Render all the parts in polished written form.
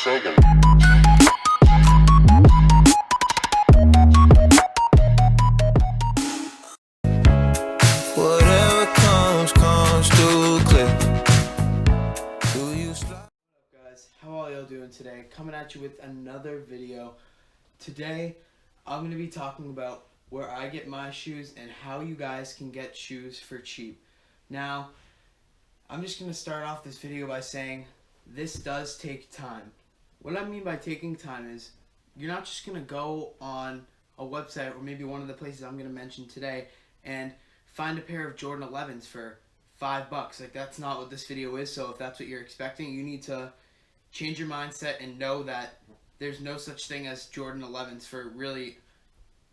Sagan. Whatever comes too clear. Do you slide? What up, guys? How are y'all doing today? Coming at you with another video. Today, I'm going to be talking about where I get my shoes and how you guys can get shoes for cheap. Now, I'm just going to start off this video by saying this does take time. What I mean by taking time is you're not just going to go on a website or maybe one of the places I'm going to mention today and find a pair of Jordan 11s for $5. Like, that's not what this video is. So if that's what you're expecting, you need to change your mindset and know that there's no such thing as Jordan 11s for really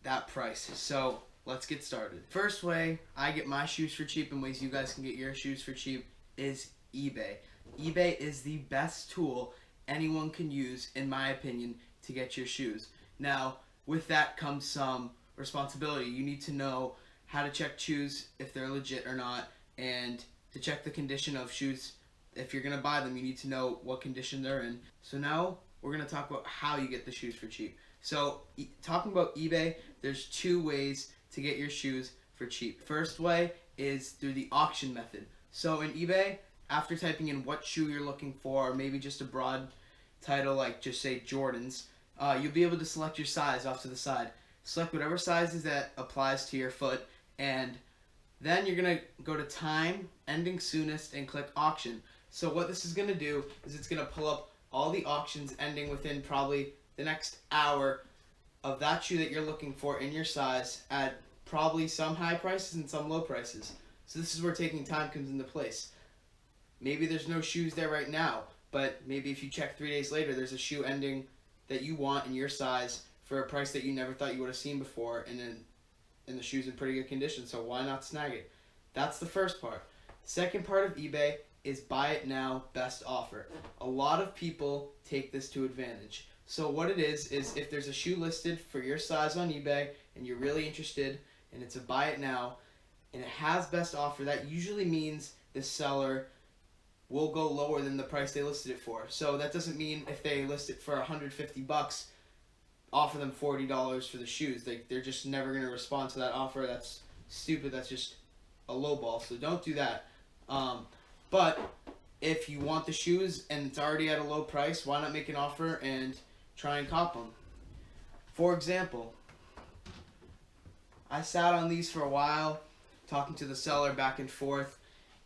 that price. So let's get started. First way I get my shoes for cheap and ways you guys can get your shoes for cheap is eBay. eBay is the best tool anyone can use, in my opinion, to get your shoes. Now, with that comes some responsibility. You need to know how to check shoes if they're legit or not, and to check the condition of shoes. If you're going to buy them, you need to know what condition they're in. So now we're going to talk about how you get the shoes for cheap. So talking about eBay, there's two ways to get your shoes for cheap. First way is through the auction method. So in eBay, after typing in what shoe you're looking for, or maybe just a broad title like just say Jordans, you'll be able to select your size off to the side. Select whatever sizes that applies to your foot, and then you're going to go to time, ending soonest, and click auction. So what this is going to do is it's going to pull up all the auctions ending within probably the next hour of that shoe that you're looking for in your size at probably some high prices and some low prices. So this is where taking time comes into place. Maybe there's no shoes there right now, but maybe if you check 3 days later, there's a shoe ending that you want in your size for a price that you never thought you would have seen before, and the shoe's in pretty good condition, so why not snag it? That's the first part. Second part of eBay is buy it now, best offer. A lot of people take this to advantage. So what it is if there's a shoe listed for your size on eBay and you're really interested and it's a buy it now and it has best offer, that usually means the seller will go lower than the price they listed it for. So that doesn't mean if they list it for $150, offer them $40 for the shoes. They're just never going to respond to that offer. That's stupid. That's just a low ball. So don't do that. But if you want the shoes and it's already at a low price, why not make an offer and try and cop them? For example, I sat on these for a while, talking to the seller back and forth.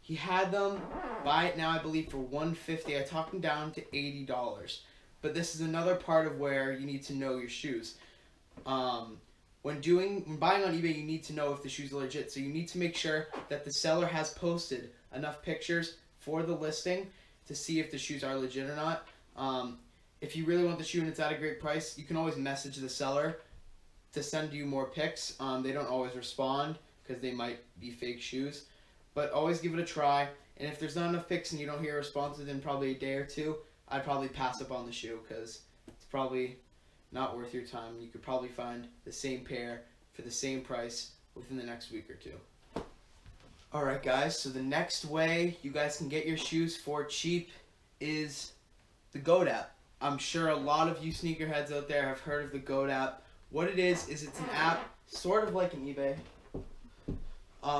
He had them, buy it now, I believe, for $150. I talked him down to $80. But this is another part of where you need to know your shoes. When buying on eBay, you need to know if the shoes are legit. So you need to make sure that the seller has posted enough pictures for the listing to see if the shoes are legit or not. If you really want the shoe and it's at a great price, you can always message the seller to send you more pics. They don't always respond because they might be fake shoes. But always give it a try. And if there's not enough pics and you don't hear a response within probably a day or two, I'd probably pass up on the shoe because it's probably not worth your time. You could probably find the same pair for the same price within the next week or two. Alright guys, so the next way you guys can get your shoes for cheap is the GOAT app. I'm sure a lot of you sneakerheads out there have heard of the GOAT app. What it is it's an app sort of like an eBay.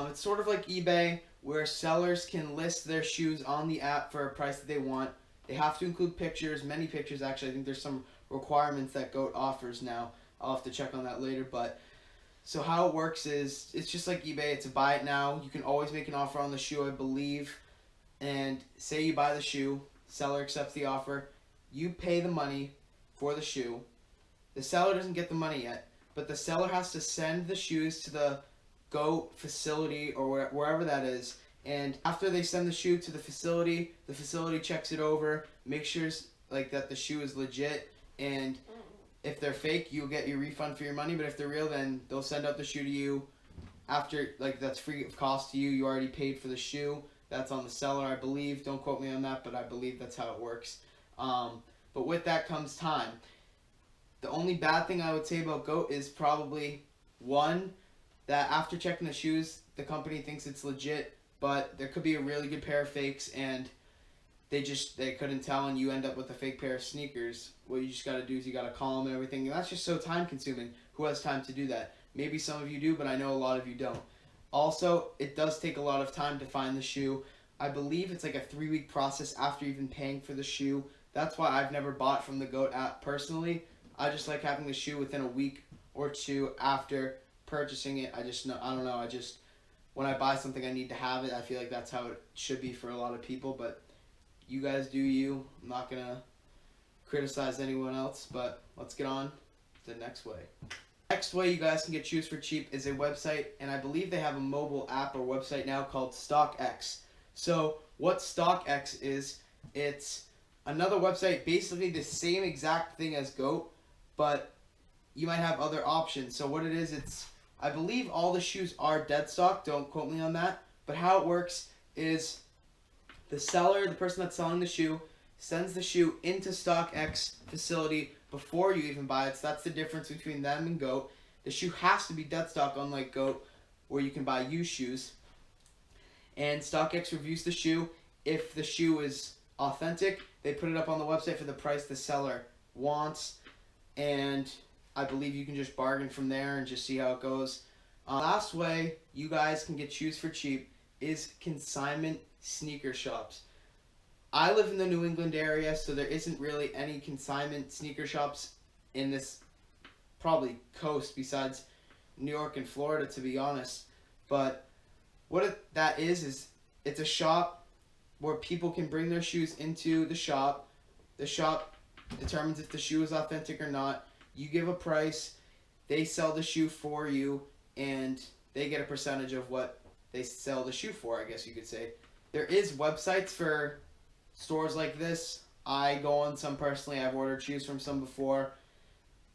It's sort of like eBay where sellers can list their shoes on the app for a price that they want. They have to include pictures, many pictures actually. I think there's some requirements that GOAT offers now. I'll have to check on that later. But so how it works is it's just like eBay. It's a buy it now. You can always make an offer on the shoe, I believe. And say you buy the shoe, seller accepts the offer. You pay the money for the shoe. The seller doesn't get the money yet, but the seller has to send the shoes to the GOAT facility or wherever that is. And after they send the shoe to the facility checks it over, makes sure like that the shoe is legit, and if they're fake, you'll get your refund for your money, but if they're real, then they'll send out the shoe to you after, like, that's free of cost to you. You already paid for the shoe. That's on the seller, I believe. Don't quote me on that, but I believe that's how it works. But with that comes time. The only bad thing I would say about GOAT is probably, one, that after checking the shoes, the company thinks it's legit, but there could be a really good pair of fakes, and they couldn't tell, and you end up with a fake pair of sneakers. What you just got to do is you got to call them and everything, and that's just so time consuming. Who has time to do that? Maybe some of you do, but I know a lot of you don't. Also, it does take a lot of time to find the shoe. I believe it's like a 3-week process after even paying for the shoe. That's why I've never bought from the GOAT app personally. I just like having the shoe within a week or two after purchasing it. I don't know, when I buy something, I need to have it. I feel like that's how it should be for a lot of people, but you guys do you. I'm not going to criticize anyone else, but let's get on to the next way. Next way you guys can get shoes for cheap is a website, and I believe they have a mobile app or website now called StockX. So what StockX is, it's another website, basically the same exact thing as GOAT, but you might have other options. So what it is, I believe all the shoes are dead stock, don't quote me on that, but how it works is the seller, the person that's selling the shoe, sends the shoe into StockX facility before you even buy it. So that's the difference between them and GOAT. The shoe has to be dead stock, unlike GOAT, where you can buy used shoes. And StockX reviews the shoe. If the shoe is authentic, they put it up on the website for the price the seller wants, and I believe you can just bargain from there and just see how it goes. Last way you guys can get shoes for cheap is consignment sneaker shops. I live in the New England area, so there isn't really any consignment sneaker shops in this probably coast besides New York and Florida, to be honest. But that is it's a shop where people can bring their shoes into the shop. The shop determines if the shoe is authentic or not. You give a price, they sell the shoe for you, and they get a percentage of what they sell the shoe for, I guess you could say. There is websites for stores like this. I go on some personally. I've ordered shoes from some before.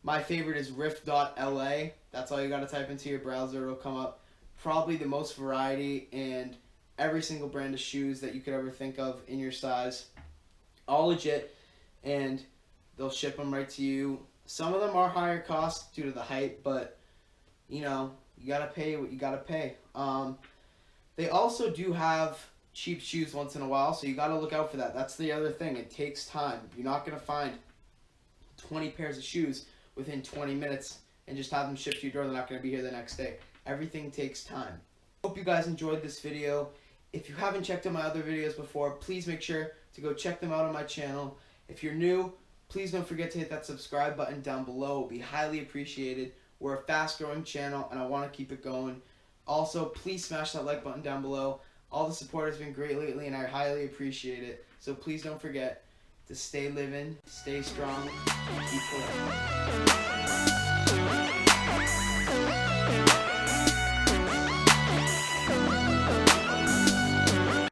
My favorite is riff.la. That's all you got to type into your browser. It'll come up. Probably the most variety and every single brand of shoes that you could ever think of in your size. All legit, and they'll ship them right to you. Some of them are higher cost due to the hype, but you know, you gotta pay what you gotta pay. They also do have cheap shoes once in a while, so you gotta look out for that. That's the other thing. It takes time. You're not gonna find 20 pairs of shoes within 20 minutes and just have them shipped to your door. They're not gonna be here the next day. Everything takes time. Hope you guys enjoyed this video. If you haven't checked out my other videos before, please make sure to go check them out on my channel. If you're new, please don't forget to hit that subscribe button down below. It will be highly appreciated. We're a fast-growing channel, and I want to keep it going. Also, please smash that like button down below. All the support has been great lately, and I highly appreciate it. So please don't forget to stay living, stay strong,